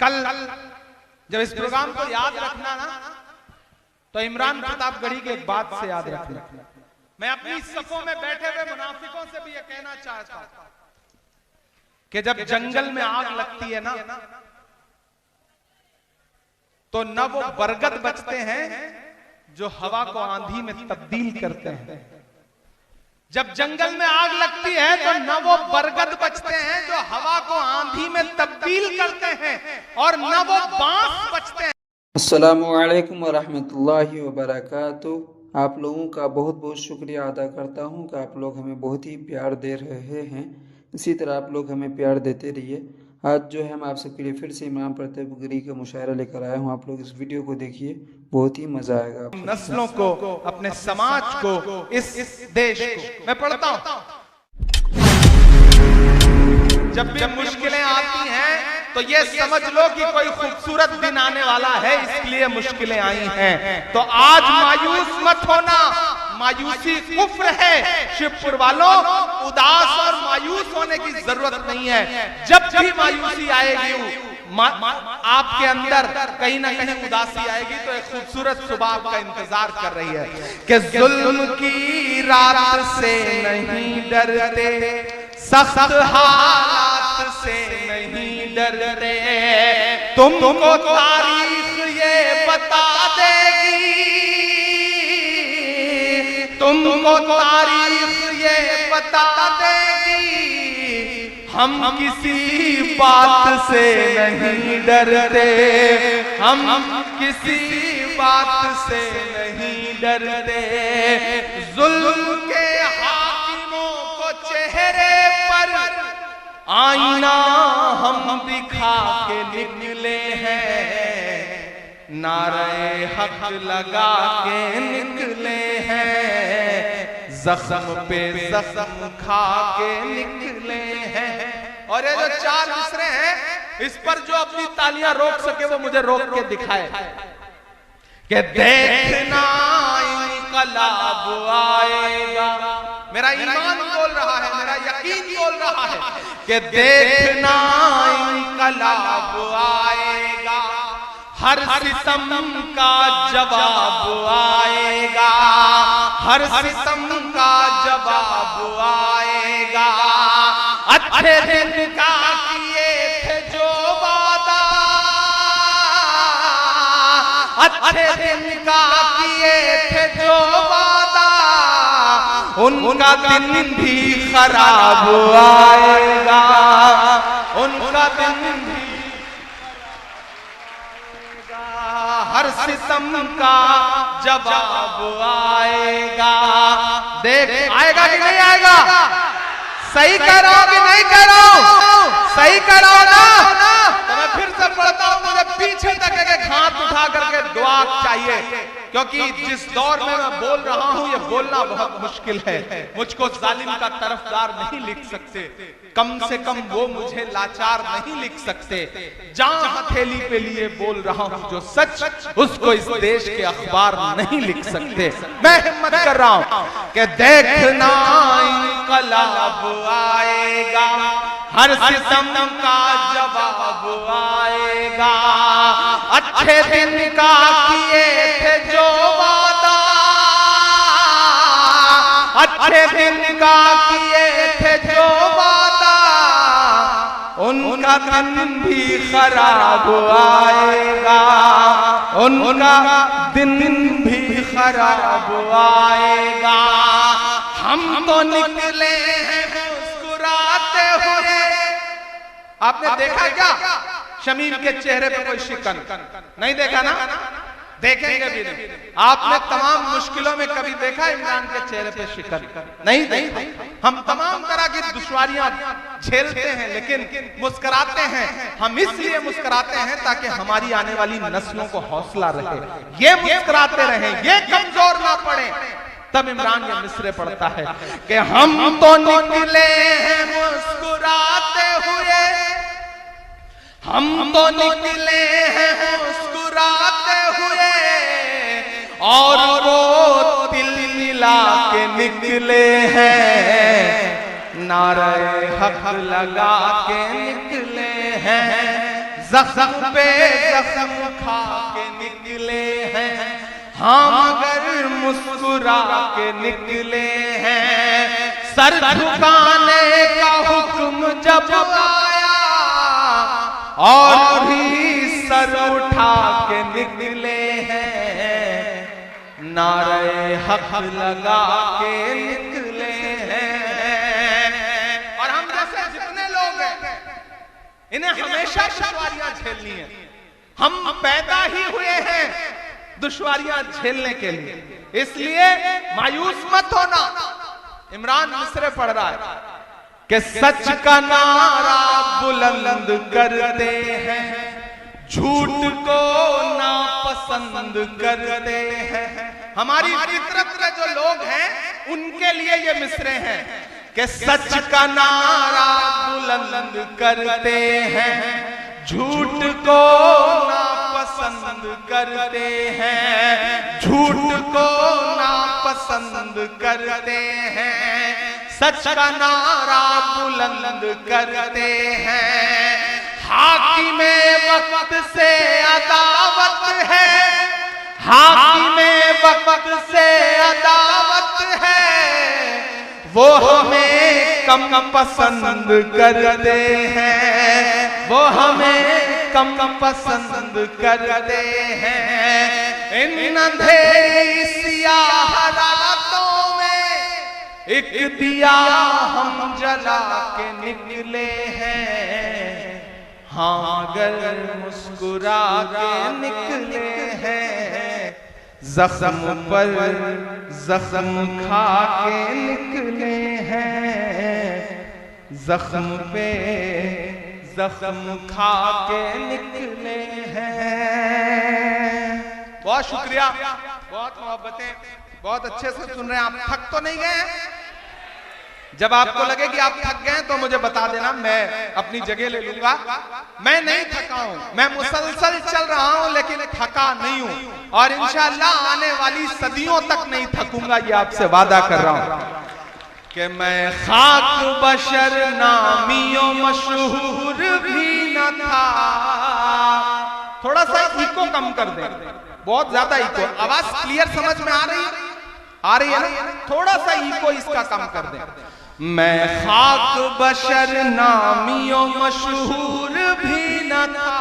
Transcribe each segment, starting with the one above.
कल जब इस प्रोग्राम को याद रखना ना, तो इमरान प्रतापगढ़ी की एक बात से याद रखना। मैं अपनी सफों में बैठे हुए मुनाफिकों से भी ये कहना चाहता हूं कि जब जंगल में आग लगती है ना, तो न वो बरगद बचते हैं जो हवा को आंधी में तब्दील करते हैं। जब जंगल में आग लगती है तो न वो बरगद बचते हैं जो हवा को आंधी में तब्दील करते हैं, और न वो बांस बचते हैं। अस्सलामु अलैकुम वरहमतुल्लाहि वबरकातुहू। आप लोगों का बहुत बहुत शुक्रिया अदा करता हूं कि आप लोग हमें बहुत ही प्यार दे रहे हैं। इसी तरह आप लोग हमें प्यार देते रहिए। आज जो है हम आप सबके लिए फिर से इमाम प्रतापगढ़ी का मुशायरा लेकर आया हूं। आप लोग इस वीडियो को देखिए, बहुत ही मजा आएगा। नस्लों को, अपने समाज को, इस देश को मैं पढ़ता हूं। जब भी मुश्किलें आती हैं तो ये समझ लो कि कोई खूबसूरत दिन आने वाला है, इसलिए मुश्किलें आई हैं। तो आज मायूस मत होना, मायूसी कुफ्र है। शिवपुर वालों, उदास और मायूस होने की जरूरत नहीं है। जब भी मायूसी आएगी आपके अंदर कहीं ना कहीं उदासी आएगी, तो एक खूबसूरत सुबह आपका इंतजार कर रही है कि जुल्म की रात से नहीं डरते, सख्त हालात से नहीं डरते, तुमको तारीख ये बता देगी, तुमको तारीख ये बता देगी, हम किसी बात से नहीं डरते, हम किसी बात से नहीं डरते। जुल्म के हाकिमों को चेहरे पर आईना हम दिखा के निकले हैं, नारे हक लगा के निकले हैं, जख्म पे जख्म खा के निकले हैं। और ये जो चार मिसरे हैं, इस पर जो अपनी तालियां रोक सके वो मुझे रोक के दिखाए कि देखना इनकलाब आएगा। मेरा ईमान बोल रहा है, मेरा यकीन बोल रहा है कि देखना इनकलाब आएगा, हर सितम का जवाब आएगा, हर सितम का जवाब आएगा। अच्छे दिन का किए थे जो वादा, अच्छे दिन का किए थे जो वादा, उनका दिन भी खराब आएगा, उनका दिन भी हर सितम का जवाब आएगा। देख आएगा कि नहीं आएगा? सही करो कि नहीं करो? सही करो ना? तो मैं फिर से पढ़ता हूं, मुझे पीछे तक एक हाथ उठा करके दुआ चाहिए, क्योंकि जिस दौर में मैं बोल रहा हूं ये बोलना बहुत मुश्किल है। मुझको जालिम का तरफदार नहीं लिख सकते, कम से कम वो मुझे लाचार नहीं लिख सकते। जहां हथेली पे लिए बोल रहा हूं जो सच, उसको इस देश के अखबार नहीं लिख सकते। मैं हिम्मत कर रहा हूं कि देखना इनकलाब आएगा, हर सितम का जवाब आएगा। अच्छे दिन का किए थे जो वादा, अच्छे दिन का किए थे जो वादा, उनका दिन भी खराब आएगा, उनका दिन भी खराब आएगा। हम तो निकले हैं मुस्कुराते हुए। आपने देखा क्या शमीम के चेहरे पे कोई शिकन? नहीं देखा ना, देखेंगे भी नहीं। आपने तमाम मुश्किलों में कभी देखा इमरान के चेहरे पे शिकन? नहीं देखा। हम तमाम तरह की दुश्वारियां झेलते हैं, लेकिन मुस्कुराते हैं। हम इसलिए मुस्कुराते हैं ताकि हमारी आने वाली नस्लों को हौसला रहे, ये मुस्कुराते रहें, ये कमजोर ना पड़े। तब इमरान ये मिसरे पढ़ता है कि हम तो निकले हैं मुस्कुराते हुए, हम तो निकले हैं मुस्कुराते हुए, और वो तिल मिला के निकले हैं, नारे हक लगा के निकले हैं, जख्म पे जख्म खा के निकले हैं, हाँ मगर मुस्कुरा के निकले हैं। सर झुकाने का हुक्म जब आया और भी सर उठा के निकले हैं, नारे हक लगा के निकले हैं। और हम जैसे जितने लोग हैं इन्हें हमेशा दुश्वारियां झेलनी है। हम पैदा ही हुए हैं दुश्वारियां झेलने के लिए, इसलिए मायूस मत होना। इमरान मिसरे पढ़ रहा है कि सच का नारा बुलंद करते हैं, झूठ को नापसंद करते हैं। हमारी फितरत के जो लोग हैं उनके लिए ये मिसरे हैं कि सच का नारा बुलंद करते हैं, झूठ को नापसंद करते हैं, झूठ को नापसंद करते हैं, सच का नारा बुलंद करते हैं। हाकिमे वक्त से अदावत है, हाकिमे वक्त से अदावत है, वो हमें कम पसंद करते हैं, वो हमें कम पसंद करते हैं। इन अंधेरी सियाह रातों में एक दिया हम जला के निकले हैं, हाँ मगर मुस्कुरा के निकले हैं। जख्म पर जख्म खा के निकले हैं, जख्म पे जख्म खा के निकले हैं। बहुत शुक्रिया, बहुत मोहब्बतें, बहुत अच्छे से सुन रहे हैं। आप थक तो नहीं गए? जब आपको लगे कि आप थक गए तो मुझे बता देना, मैं अपनी जगह ले लूंगा। मैं नहीं थका हूं, मैं मुसलसल चल रहा हूं, लेकिन थका नहीं हूं और इंशाअल्लाह आने वाली सदियों तक नहीं थकूंगा, ये आपसे वादा कर रहा हूं कि मैं खाक बशर नामियों मशहूर भी न था। थोड़ा सा इको कम कर दे, बहुत ज्यादा इको। आवाज क्लियर समझ में आ रही है ना? थोड़ा सा इको इसका कम कर दे। मैं खाक बशर नामियों मशहूर भी न था,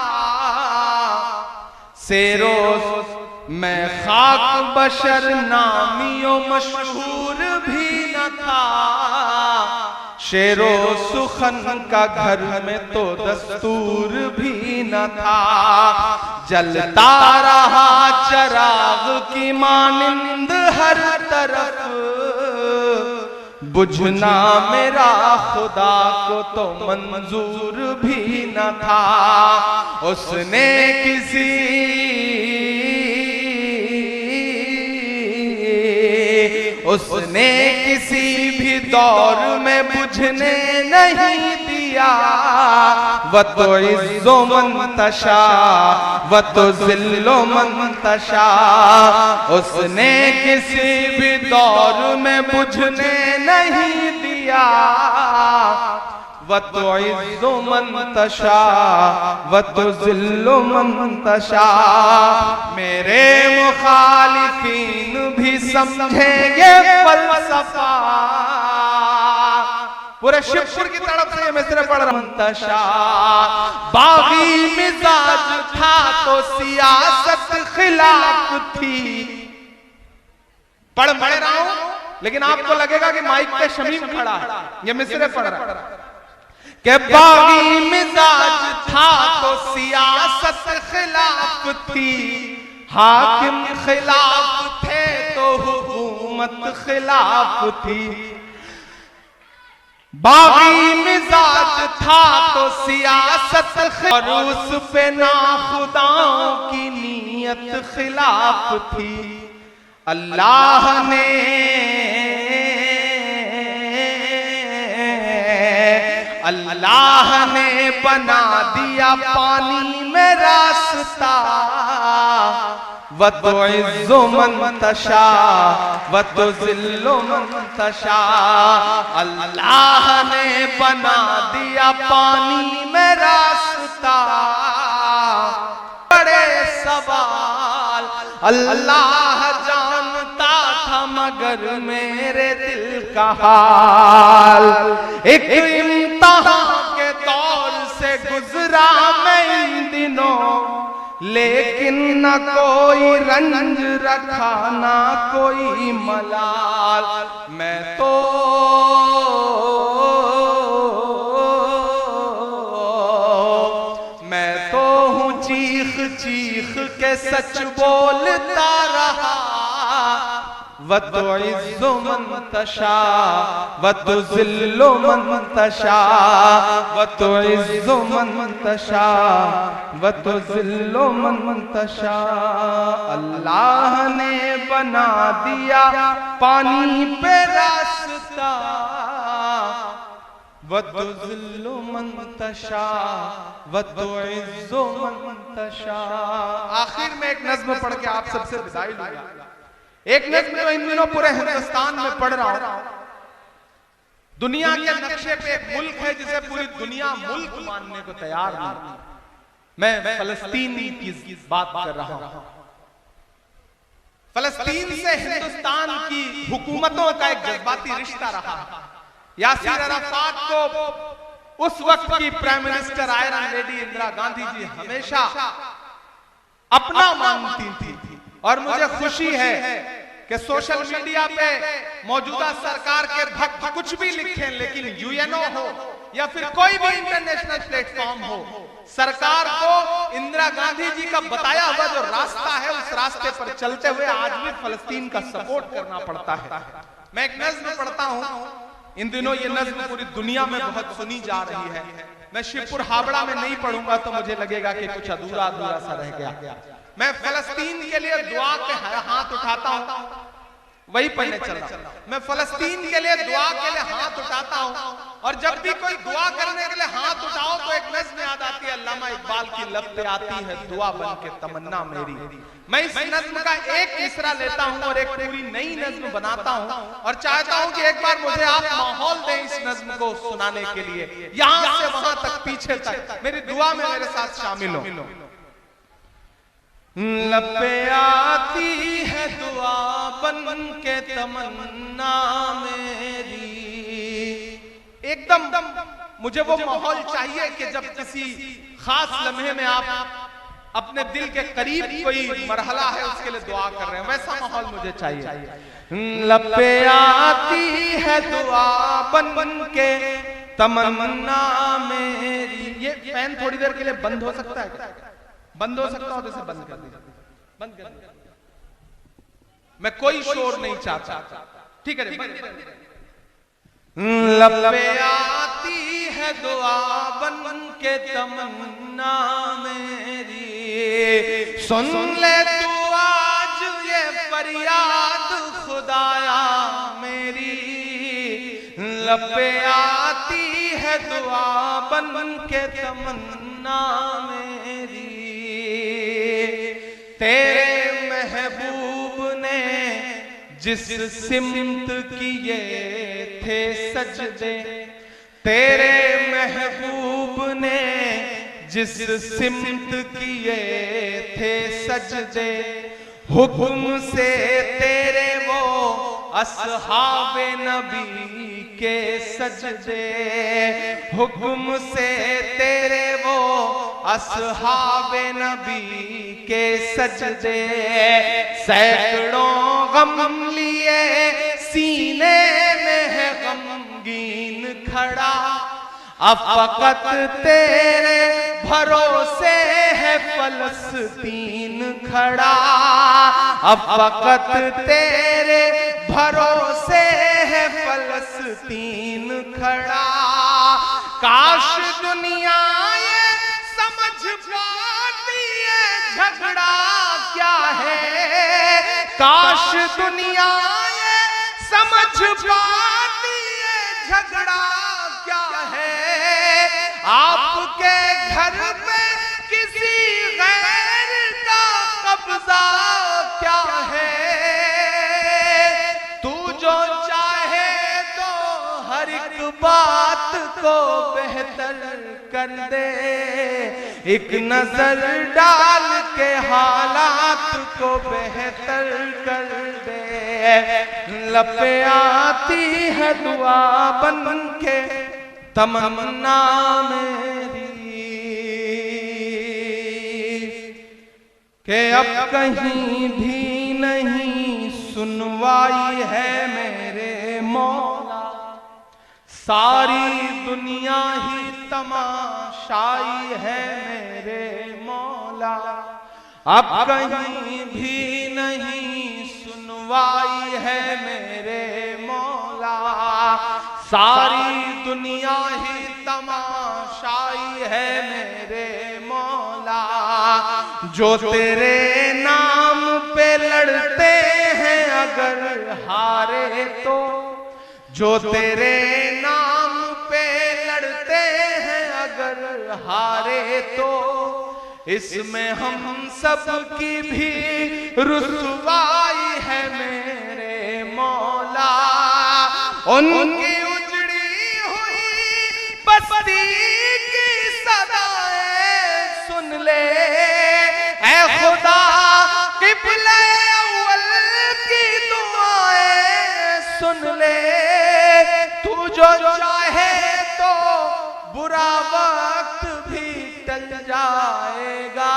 सेरोस मैं खाक बशर नामियों मशहूर भी न था। शेरो सुखन का घर में तो दस्तूर भी न था। जलता रहा चराग की मानिंद हर तरफ, बुझना मेरा खुदा को तो मंजूर भी न था। उसने किसी भी दौर में बुझने नहीं दिया। व तो इज़्ज़ो मंतशा व तो ज़िल्लो मंतशा, उसने किसी भी दौर में बुझने नहीं दिया। व तो इज़्ज़ो मंतशा व तो ज़िल्लो मंतशा। मेरे मुखालिफीन भी समझेंगे फलसफा। पूरे शिवपुर की तरफ से ये मिसरे पढ़ रहा। मंतशा बागी मिजाज था तो सियासत खिलाफ थी। पढ़ रहा हूं लेकिन आपको लगेगा कि माइक पे शमीम खड़ा है, ये मिसरे पढ़ रहा है कि बागी मिजाज था तो सियासत खिलाफ थी। हाकिम खिलाफ थे तो हुकूमत खिलाफ थी। बागी मिजाज था तो सियासत और उस पे नाखुदाओं की नीयत खिलाफ थी। अल्लाह ने बना दिया पानी में रास्ता। व तो इज़्ज़ो मंतशा व तो ज़िल्लो मंतशा। अल्लाह ने बना दिया पानी में रास्ता। अल्लाह जानता था मगर मेरे दिल का हाल। एक इम्तिहान के दौर से गुजरा मैं इन दिनों, लेकिन न कोई रंज रखा ना कोई मलाल। मैं तो हूँ चीख चीख के सच बोलता रहा। वतुइज़्ज़ु मन तशा वतुज़िल्लु मन तशा, वतुइज़्ज़ु मन तशा वतुज़िल्लु मन तशा। अल्लाह ने बना दिया पानी पे रास्ता, वतुज़िल्लु मन तशा वतुइज़्ज़ु मन तशा। आखिर में एक नज़्म पढ़ के आप सबसे विदाई लूंगा। एक नज़्म तो इन दिनों पूरे हिंदुस्तान में पढ़ रहा हूं। दुनिया के नक्शे पे एक मुल्क है जिसे पूरी दुनिया मुल्क मानने को तैयार नहीं। मैं फलस्तीन की बात कर रहा हूं। फलस्तीन से हिंदुस्तान की हुकूमतों का एक जज्बाती रिश्ता रहा। यासिर अराफात को उस वक्त की prime minister iron lady Indira Gandhi ji हमेशा अपना मानती थी। और मुझे खुशी है कि सोशल मीडिया पे मौजूदा सरकार के भक्त कुछ भी लिखें, लेकिन यूएनओ हो या फिर कोई भी इंटरनेशनल प्लेटफॉर्म हो, सरकार को इंदिरा गांधी जी का बताया हुआ जो रास्ता है उस रास्ते पर चलते हुए आज भी फलस्तीन का सपोर्ट करना पड़ता है। मैं एक नज़्म पढ़ता हूं। इन दिनों ये नज़्म पूरी दुनिया में बहुत सुनी जा रही है। मैं शिवपुर हावड़ा में नहीं पढ़ूंगा तो मुझे लगेगा कि कुछ अधूरा अधूरा सा रह गया। मैं फलस्तीन के लिए दुआ के हाथ उठाता हूं, वही पढ़ने चल रहा हूं। मैं फलस्तीन के लिए दुआ के लिए हाथ उठाता हूं, और जब भी कोई दुआ करने के लिए हाथ उठाओ तो एक नज़्म याद आती है, अल्लामा इकबाल की लब पे आती है दुआ बन के तमन्ना मेरी। मैं इस नज़्म का एक मिसरा लेता हूं और एक पूरी नई नज़्म बनाता हूं, और चाहता हूं कि एक बार मुझे आप माहौल दें इस नज़्म को सुनाने के लिए, यहां से वहां तक, पीछे तक। मेरी दुआ में मेरे साथ शामिल हो। लब पे आती है दुआ बन के तमन्ना मेरी। एकदम मुझे वो माहौल चाहिए कि जब किसी खास लम्हे में आप अपने दिल के करीब कोई मरहला है उसके लिए दुआ कर रहे हैं, वैसा माहौल मुझे चाहिए। लब पे आती है दुआ बन के तमन्ना मेरी। ये फैन थोड़ी देर के लिए बंद हो सकता है? बंद हो सकता हो तो इसे बंद कर दीजिए, बंद कर दीजिए। मैं कोई शोर नहीं चाहता, ठीक है? लब पे आती है दुआ बन के तमन्ना मेरी, सुन ले तू आज ये फरियाद खुदाया मेरी। लब पे आती है दुआ बन के तमन्ना मेरी। तेरे महबूब ने जिस सिमत किए थे सजदे, तेरे महबूब ने जिस सिमत किए थे सजदे, हुक्म से तेरे वो असहाबे नबी के सजदे, हुक्म से तेरे वो असहाबे नबी के सजदे। सैकड़ों गम लिए सीने में है गमगीन खड़ा, अब फकत तेरे भरोसे है फलस्तीन खड़ा, अब फकत तेरे भरोसे है फलस्तीन खड़ा। काश दुनिया ये समझ पाती है झगड़ा क्या है, काश दुनिया ये समझ पाती है झगड़ा क्या है। आपके घर में किसी गैर का कब्जा क्या है, तू जो चाहे तो हर एक बात को बेहतर कर दे, एक नजर डाल के हालात को बेहतर कर दे। लब पे आती है दुआ बन के तमन्ना मेरी कि अब कहीं भी नहीं सुनवाई है मेरे मौला, सारी दुनिया ही तमाशाई है मेरे मौला। अब कहीं भी नहीं सुनवाई है मेरे मौला, सारी दुनिया ही तमाशाई है मेरे मौला। जो तेरे नाम पे लड़ते हैं अगर हारे तो, जो तेरे नाम पे लड़ते हैं अगर हारे तो, इसमें हम सब की भी रुसवाई है मेरे मौला। उनकी उजड़ी हुई बस्ती की सदाएं सुन ले ऐ खुदा, क़िबला अव्वल की दुआएं सुन ले। तू जो चाहे तो बुरा वक्त भी टल जाएगा,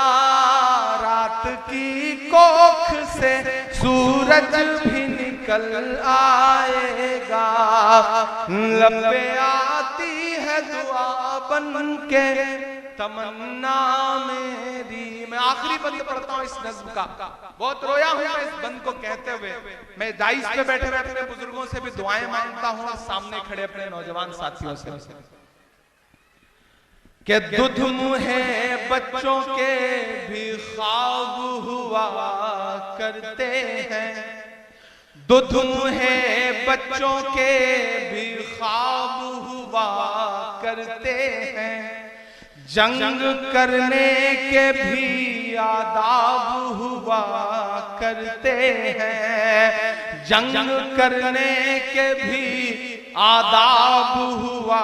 रात की कोख से सूरज भी निकल आएगा। लब पे आती है दुआ बन के तमन्ना मेरी। मैं आखिरी बंद पढ़ता हूँ इस नज्म का, बहुत रोया हूँ मैं इस बंद को कहते हुए। मैं दाइश पे बैठे हुए अपने बुजुर्गों से भी दुआएं मांगता हूँ और सामने खड़े अपने नौजवान साथियों से कि दुध मुहे बच्चों के भी ख्वाब हुआ करते हैं, दुध मुहे बच्चों के भी ख्वाब हुआ करते हैं। जंग करने के भी आदाब हुआ करते हैं, जंग करने के भी आदाब हुआ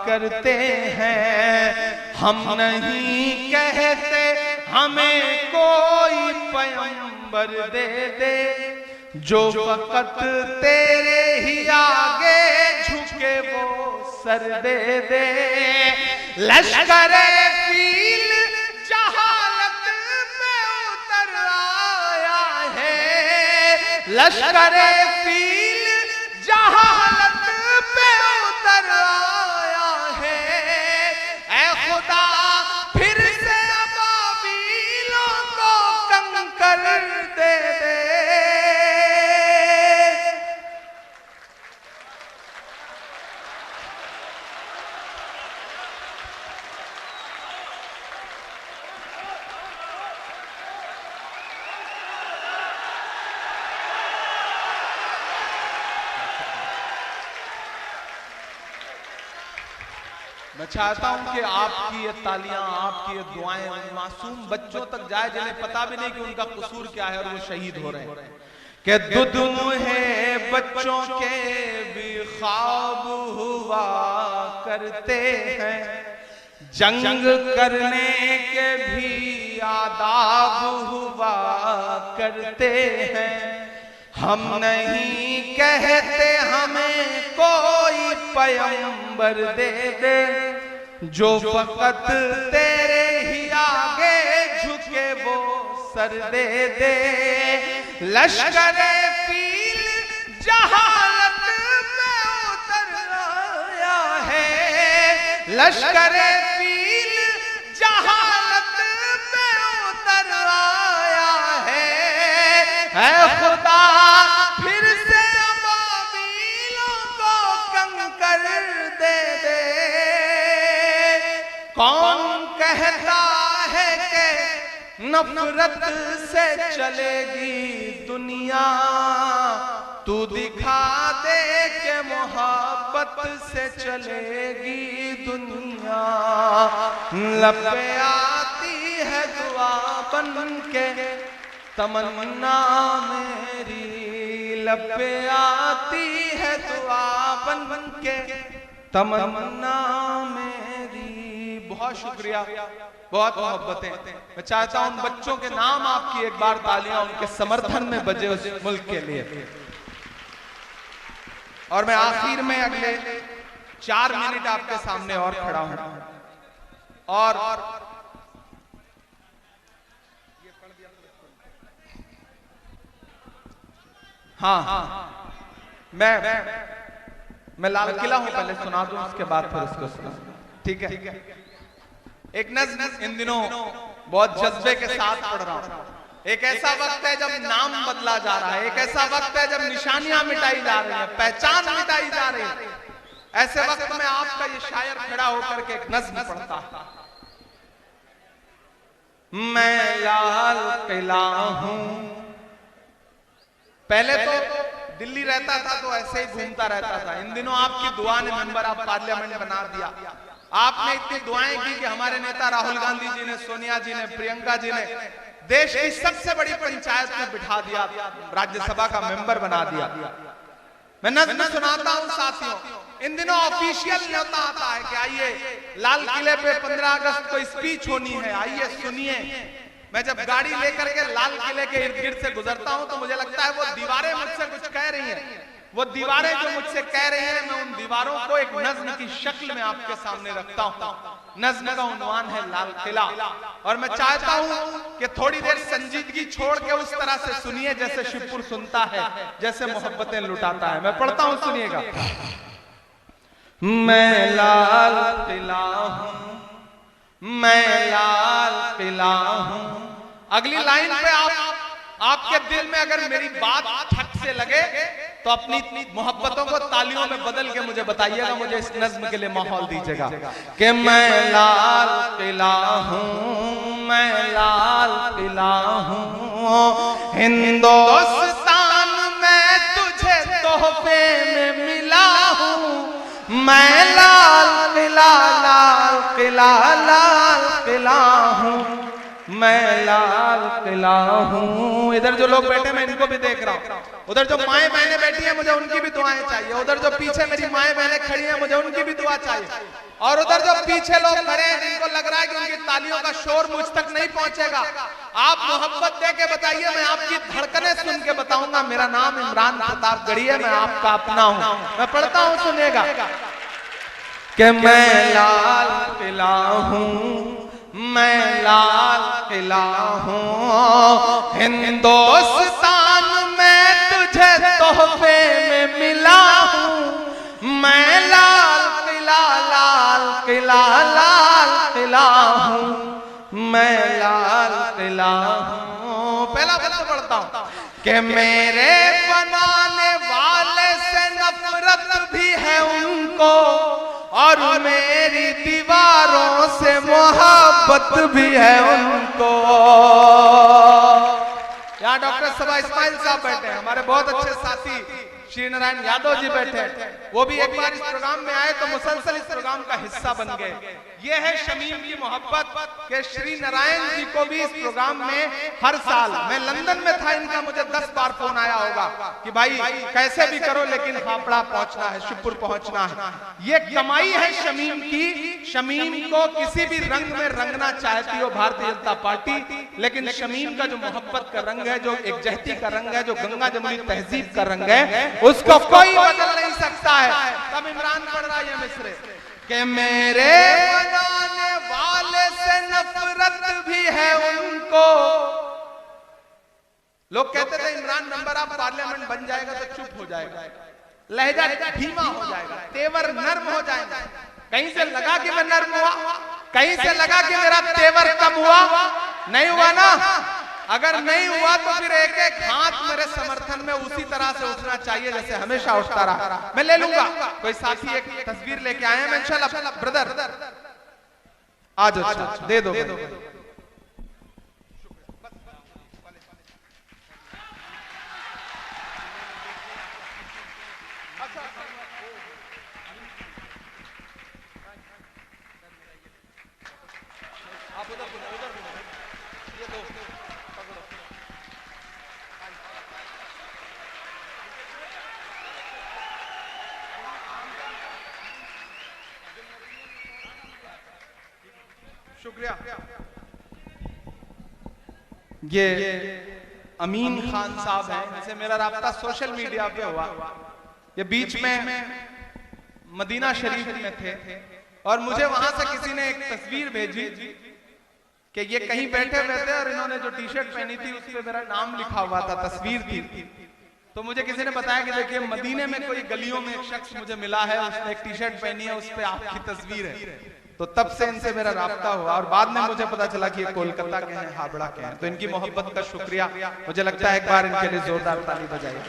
करते हैं। हम नहीं कहते हमें कोई पैगंबर दे दे, जो फकत तेरे ही आगे झुके वो सर दे दे। लश्करे फील जहालत में उतर आया है, लश्करे फील जहालत पे उतर आया है। ऐ खुदा फिर से अबाबीलों को कंकर दे दे। मैं चाहता हूं कि आपकी ये तालियां, आपकी ये दुआएं उन मासूम बच्चों तक जाए जिन्हें पता भी नहीं कि उनका कसूर क्या है और वो शहीद हो रहे हैं। कि दुध मुहे बच्चों के भी ख्वाब हुआ करते हैं, जंग करने के भी आदाब हुआ करते हैं। हम नहीं कहते हमें कोई पैगंबर दे दे, जो फकत तेरे ही आगे झुके वो सर दे दे। लश्करे फील जहालत में उतर आया है, लश्करे फील जहालत में उतर आया है। ऐ खुदा फिर से अबाबीलों को कंकर दे दे। कौन कहता है कि नफरत से चलेगी दुनिया, तू दिखा दे के मोहब्बत से चलेगी दुनिया। लब पे आती है दुआ बन के तमन्ना मेरी, लब पे आती है दुआ बन के तमन्ना मेरी। बहुत शुक्रिया, बहुत मोहब्बतें। मैं चाहता हूं उन बच्चों के नाम आपकी एक बार तालियां उनके समर्थन में बजे उस मुल्क के लिए। और मैं आखिर में अगले 4 मिनट आपके सामने और खड़ा हूं और हाँ, मैं लाल किला हूं, पहले सुना दूं उसके बाद फिर उसको सुना, ठीक है? एक नज़्म इन दिनों बहुत जज्बे के साथ पढ़ रहा हूं। एक ऐसा वक्त है जब नाम बदला जा रहा है, एक ऐसा वक्त है जब निशानियां मिटाई जा रही हैं, पहचान मिटाई जा रही है। ऐसे वक्त में आपका ये शायर खड़ा होकर के एक नज़्म पढ़ता है। मैं लाल किला हूं। पहले तो दिल्ली रहता था तो ऐसे ही घूमता रहता था। इन दिनों आपकी दुआ ने मेंबर ऑफ पार्लियामेंट बना दिया। आपने इतनी दुआएं की कि हमारे नेता राहुल गांधी जी ने, सोनिया जी ने, प्रियंका जी ने देश की सबसे बड़ी पंचायत में बिठा दिया, राज्यसभा का मेंबर बना दिया। मैं नज़्म सुनाता हूं साथियों। इन दिनों ऑफिशियल न्योता आता है कि आइए लाल किले पे 15 अगस्त को स्पीच होनी है, आइए सुनिए। मैं जब गाड़ी लेकर के लाल किले के इर्द गिर्द से गुजरता हूं तो मुझे लगता है वो दीवारें मुझसे कुछ कह रही हैं। वो दीवारें जो मुझसे कह रही हैं, मैं उन दीवारों को एक नज़्म की शक्ल में आपके सामने रखता हूं। नज़्म का उन्वान है लाल किला। और मैं चाहता हूं कि थोड़ी देर संजीदगी छोड़ के उस तरह से सुनिए जैसे शिवपुर सुनता है, जैसे मोहब्बतें लुटाता है। मैं पढ़ता हूं, सुनिएगा। मैं लाल किला हूं, मैं लाल किला हूं। अगली लाइन पे आपके दिल में अगर मेरी बात ठक से लगे तो अपनी मोहब्बतों को तालियों में बदल के मुझे बताइएगा, मुझे इस नज़्म के लिए माहौल दीजिएगा कि मैं लाल किला हूं, मैं लाल किला हूं। हिंदुस्तान में तुझे तोहफे में मिला हूं। मैं लाल किला, लाल किला, लाल किला हूं। मैं लाल किला हूं। इधर जो लोग बैठे मैं इनको भी देख रहा हूं। उधर जो माएं बहनें बैठी हैं मुझे उनकी भी दुआएं चाहिए। उधर जो पीछे मेरी माएं बहनें खड़ी हैं मुझे उनकी भी दुआ चाहिए। और उधर जो पीछे लोग खड़े हैं जिनको लग रहा है कि उनकी तालियों का शोर मुझ तक नहीं पहुंचेगा, आप मोहब्बत दे के बताइए, मैं आपकी धड़कनें सुन के बताऊंगा। मेरा नाम इमरान प्रतापगढ़ी है, मैं आपका अपना हूं। मैं पढ़ता हूं, सुनिएगा कि मैं लाल किला हूं, मैं लाल किला हूं। हिंदुस्तान में तुझे तोहफे में मिला हूं। मैं लाल किला, लाल किला, लाल किला हूं। मैं लाल किला हूं। पहला बंद पढ़ता हूं कि मेरे बनाने वाले से नफरत भी है उनको और मेरी दीवारों से मोहब्बत भी है उनको। यहाँ डॉक्टर सबा इस्माइल साहब बैठे हैं, हमारे बहुत अच्छे साथी श्री नारायण यादव जी बैठे हैं। वो भी एक बार इस प्रोग्राम में आए तो मुसलसल इस प्रोग्राम का हिस्सा बन गए। ये है शमीम की मोहब्बत के श्री नारायण जी को भी इस प्रोग्राम में हर साल, मैं लंदन में था, इनका मुझे 10 बार फोन आया होगा कि भाई कैसे भी करो लेकिन हापड़ा पहुंचना है, शिवपुर पहुंचना है। ये कमाई है शमीम की। शमीम को किसी भी रंग में रंगना चाहती हो भारतीय जनता पार्टी, लेकिन शमीम का जो मोहब्बत का रंग है, जो एकजहती का रंग है, जो गंगा जमुनी तहजीब का रंग है, उसको कोई बदल नहीं सकता है। तब इमरान पढ़ रहा है मिस्र कि मेरे बनाने वाले से नफरत भी है उनको। लोग कहते थे इमरान मेंबर ऑफ पार्लियामेंट बन जाएगा तो चुप हो जाएगा, लहजा धीमा हो जाएगा, तेवर नर्म हो जाएगा। कहीं से लगा कि मैं नर्म हुआ, कहीं से लगा कि मेरा तेवर कम हुआ, नहीं हुआ ना। अगर नहीं हुआ तो फिर एक एक हाथ मेरे समर्थन में उसी तरह से उठना चाहिए जैसे हमेशा उठता रहा। मैं ले लूंगा। कोई साथी एक तस्वीर लेके आए हैं, मैं इंशाल्लाह ब्रदर आज दे दो। आप उधर ये दो पकड़ो। शुक्रिया। ये अमीन खान साहब हैं, इनसे मेरा राब्ता सोशल मीडिया पे हुआ। ये बीच में मदीना शरीफ में थे और मुझे वहां से किसी ने एक तस्वीर भेजी कि ये कहीं बैठे हुए थे और इन्होंने जो टी शर्ट पहनी थी उस पे मेरा नाम लिखा हुआ था, तस्वीर थी। तो मुझे किसी ने बताया कि देखिए मदीने में कोई गलियों में एक शख्स मुझे मिला है, उसने एक टी शर्ट पहनी है, उस पे आपकी तस्वीर है। तो तब से इनसे मेरा राब्ता हुआ और बाद में मुझे पता चला कि ये कोलकाता के हैं, हावड़ा के हैं। तो इनकी मोहब्बत का शुक्रिया। मुझे लगता है एक बार इनके लिए जोरदार ताली बजाइए।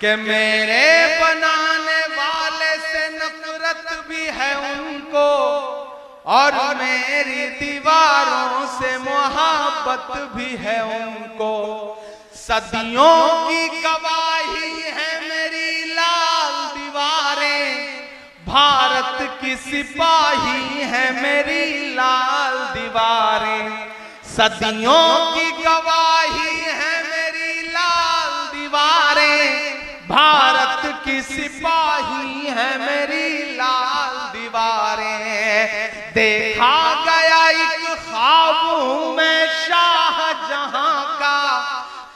कि मेरे बनाने वाले से नफरत भी है उनको और मेरी दीवारों से मोहब्बत भी है उनको। सदियों की गवाही है मेरी लाल दीवारें, भारत की सिपाही है मेरी लाल दीवारें। सदियों की गवाही है मेरी लाल दीवारें, भारत की सिपाही है मेरी लाल दीवारें। देखा गया एक ख्वाब हूं मैं शाहजहां का,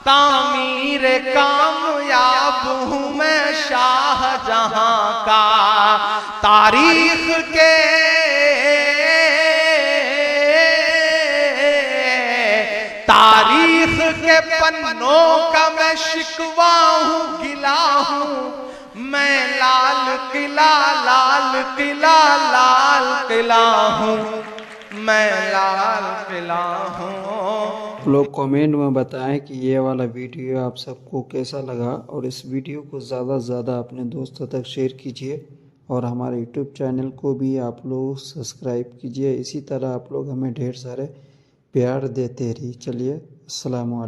तामीर कामयाब हूं मैं शाहजहां का। तारीख के पन्नों का मैं शिकवा हूं, गिला हूं मैं लाल किला, लाल किला, लाल किला हूं मैं, लाल किला हूं। लोग कमेंट में बताएं कि ये वाला वीडियो आप सबको कैसा लगा और इस वीडियो को ज़्यादा से ज़्यादा अपने दोस्तों तक शेयर कीजिए और हमारे यूट्यूब चैनल को भी आप लोग सब्सक्राइब कीजिए। इसी तरह आप लोग हमें ढेर सारे प्यार देते रहिए। चलिए, अस्सलाम वालेकुम।